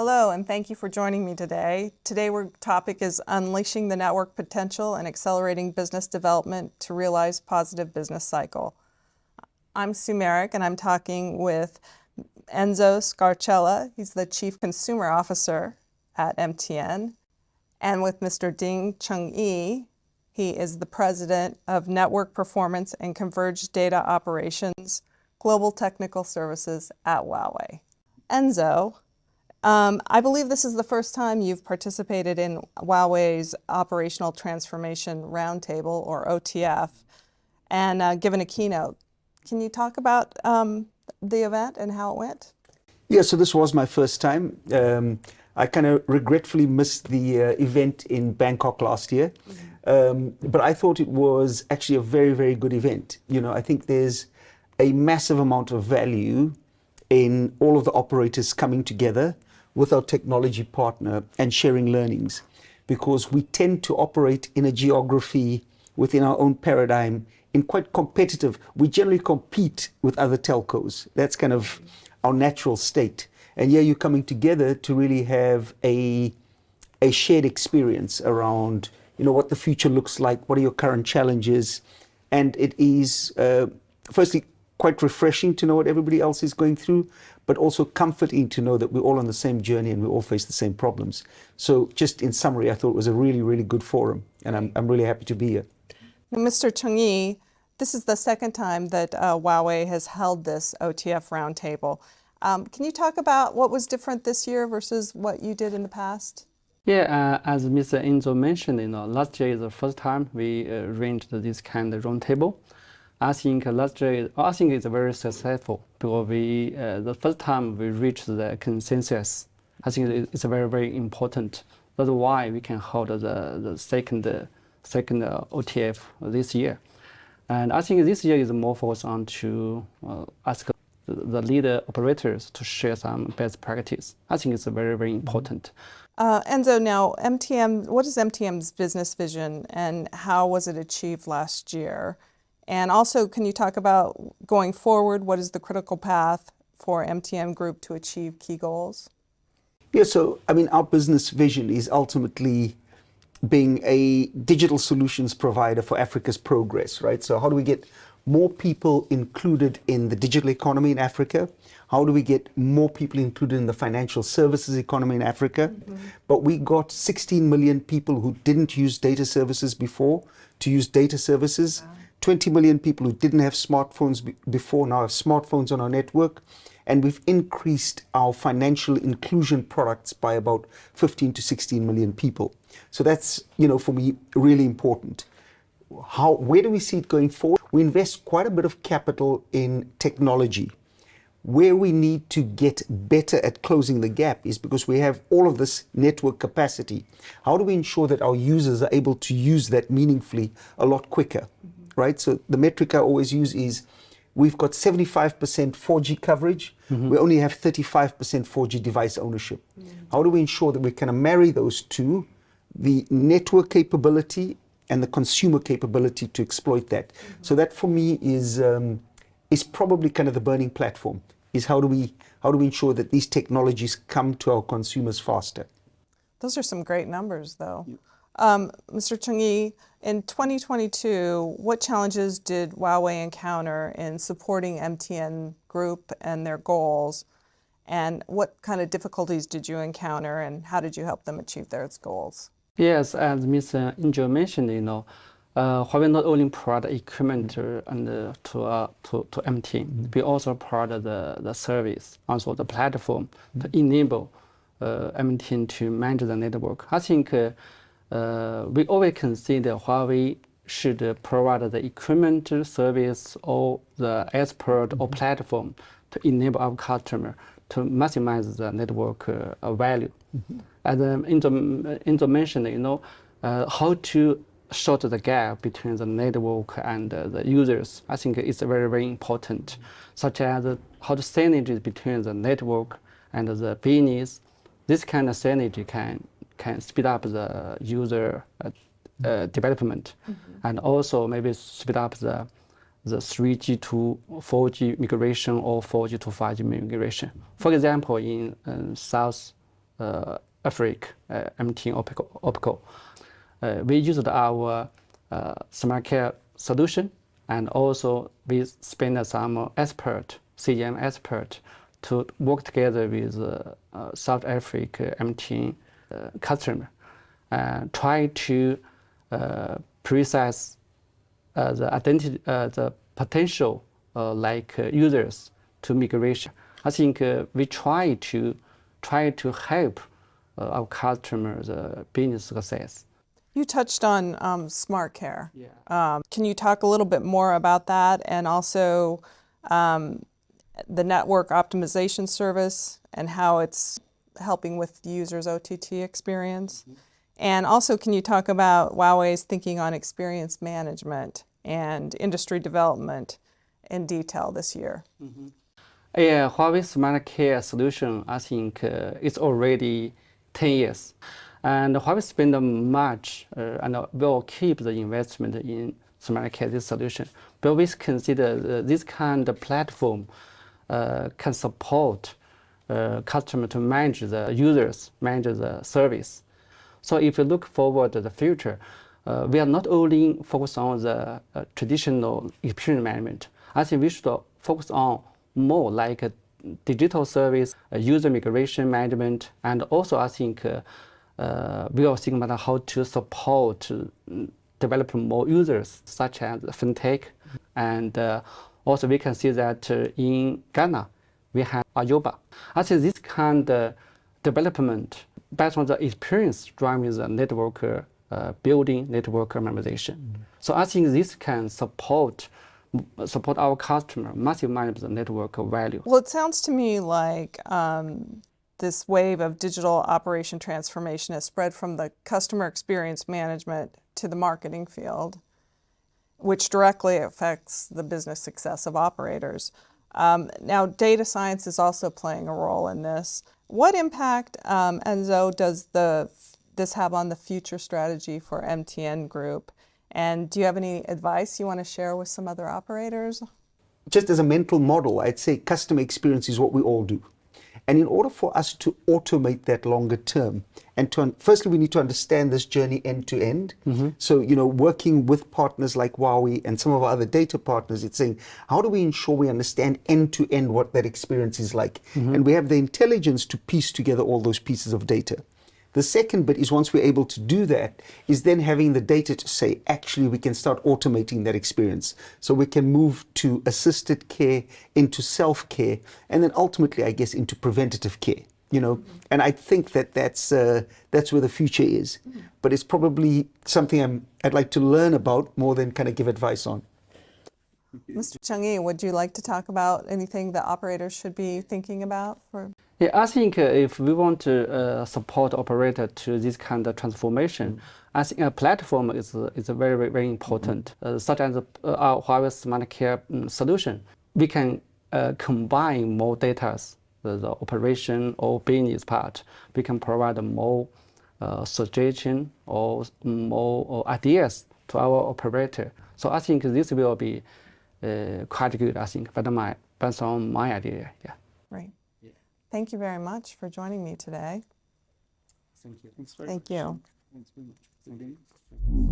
Hello, and thank you for joining me today. Today our topic is Unleashing the Network Potential and Accelerating Business Development to Realize Positive Business Cycle. I'm Sue Merrick, and I'm talking with Enzo Scarcella. He's the Chief Consumer Officer at MTN. And with Mr. Ding Chunyi. He is the President of Network Performance and Converged Data Operations, Global Technical Services at Huawei. Enzo, I believe this is the first time you've participated in Huawei's Operational Transformation Roundtable, or OTF, and given a keynote. Can you talk about the event and how it went? Yeah, so this was my first time. I kind of regretfully missed the event in Bangkok last year, but I thought it was actually a very, very good event. You know, I think there's a massive amount of value in all of the operators coming together with our technology partner and sharing learnings, because we tend to operate in a geography within our own paradigm in quite competitive. We generally compete with other telcos. That's kind of our natural state. And yeah, you're coming together to really have a shared experience around, you know, what the future looks like, what are your current challenges. And it is, firstly, quite refreshing to know what everybody else is going through, but also comforting to know that we're all on the same journey and we all face the same problems. So just in summary, I thought it was a really, really good forum, and I'm really happy to be here. Mr. Chunyi, this is the second time that Huawei has held this OTF roundtable. Can you talk about what was different this year versus what you did in the past? Yeah, as Mr. Enzo mentioned, last year is the first time we arranged this kind of roundtable. I think last year, I think it's very successful because we, the first time we reached the consensus. I think it's very, very important. That's why we can hold the second OTF this year. And I think this year is more focused on to ask the leader operators to share some best practice. I think it's very, very important. Enzo, now MTN, what is MTN's business vision and how was it achieved last year? And also, can you talk about going forward, what is the critical path for MTN Group to achieve key goals? Yeah, so I mean, our business vision is ultimately being a digital solutions provider for Africa's progress, right? So how do we get more people included in the digital economy in Africa? How do we get more people included in the financial services economy in Africa? But we got 16 million people who didn't use data services before to use data services. 20 million people who didn't have smartphones before now have smartphones on our network. And we've increased our financial inclusion products by about 15 to 16 million people. So that's, you know, for me, really important. Where do we see it going forward? We invest quite a bit of capital in technology. Where we need to get better at closing the gap is because we have all of this network capacity. How do we ensure that our users are able to use that meaningfully a lot quicker, right? So the metric I always use is we've got 75% 4G coverage. We only have 35% 4G device ownership. How do we ensure that we can marry those two, the network capability and the consumer capability to exploit that? So that for me is probably kind of the burning platform, is how do we ensure that these technologies come to our consumers faster? Those are some great numbers, though. Mr. Chunyi, in 2022, what challenges did Huawei encounter in supporting MTN Group and their goals? And what kind of difficulties did you encounter and how did you help them achieve their goals? Yes, as Mr. Enzo mentioned, Huawei not only provide equipment and to MTN, we also provide the service, also the platform to enable MTN to manage the network. I think we always consider Huawei should provide the equipment, service, or the expert or platform to enable our customer to maximize the network value. As Enzo mentioned, how to short the gap between the network and the users, I think is very, very important, such as how to synergy between the network and the business. This kind of synergy can speed up the user development and also maybe speed up the 3G to 4G migration or 4G to 5G migration. For example, in South Africa, MTN Opco. We used our smart care solution, and also we spent some expert, CM expert, to work together with South Africa MTN customer, and try to process the potential users to migration. I think we try to help our customers' business success. You touched on smart care. Yeah. Can you talk a little bit more about that, and also the network optimization service and how it's helping with users' OTT experience? Mm-hmm. And also, can you talk about Huawei's thinking on experience management and industry development in detail this year? Mm-hmm. Yeah, Huawei Smart Care solution, I think it's already 10 years. And Huawei spent much and will keep the investment in Smart Care, this solution. But we consider this kind of platform can support customer to manage the users, manage the service. So if you look forward to the future, we are not only focused on the traditional experience management. I think we should focus on more like a digital service, user migration management, and also I think we are thinking about how to support develop more users, such as fintech, and also we can see that in Ghana we have Ayoba. I think this kind of development based on the experience driving the network building, network memorization. Mm-hmm. So I think this can support our customer maximize the network value. Well, it sounds to me like this wave of digital operation transformation has spread from the customer experience management to the marketing field, which directly affects the business success of operators. Now, data science is also playing a role in this. What impact, Enzo, does this have on the future strategy for MTN Group? And do you have any advice you want to share with some other operators? Just as a mental model, I'd say customer experience is what we all do. And in order for us to automate that longer term, and firstly, we need to understand this journey end to end. Mm-hmm. So, working with partners like Huawei and some of our other data partners, it's saying, how do we ensure we understand end to end what that experience is like? Mm-hmm. And we have the intelligence to piece together all those pieces of data. The second bit is, once we're able to do that, is then having the data to say, actually, we can start automating that experience. So we can move to assisted care, into self-care, and then ultimately, I guess, into preventative care. Mm-hmm. And I think that's where the future is. Mm-hmm. But it's probably something I'd like to learn about more than kind of give advice on. Mr. Chung-Yi, would you like to talk about anything that operators should be thinking about for? Yeah, I think if we want to support operator to this kind of transformation, mm-hmm. I think a platform is very, very important. Mm-hmm. Such as our Huawei Smart Care solution, we can combine more data, the operation or business part. We can provide more suggestion or more ideas to our operator. So I think this will be quite good. I think, based on my idea, yeah. Right. Thank you very much for joining me today. Thank you. Thank you. Thanks very much. Thank you.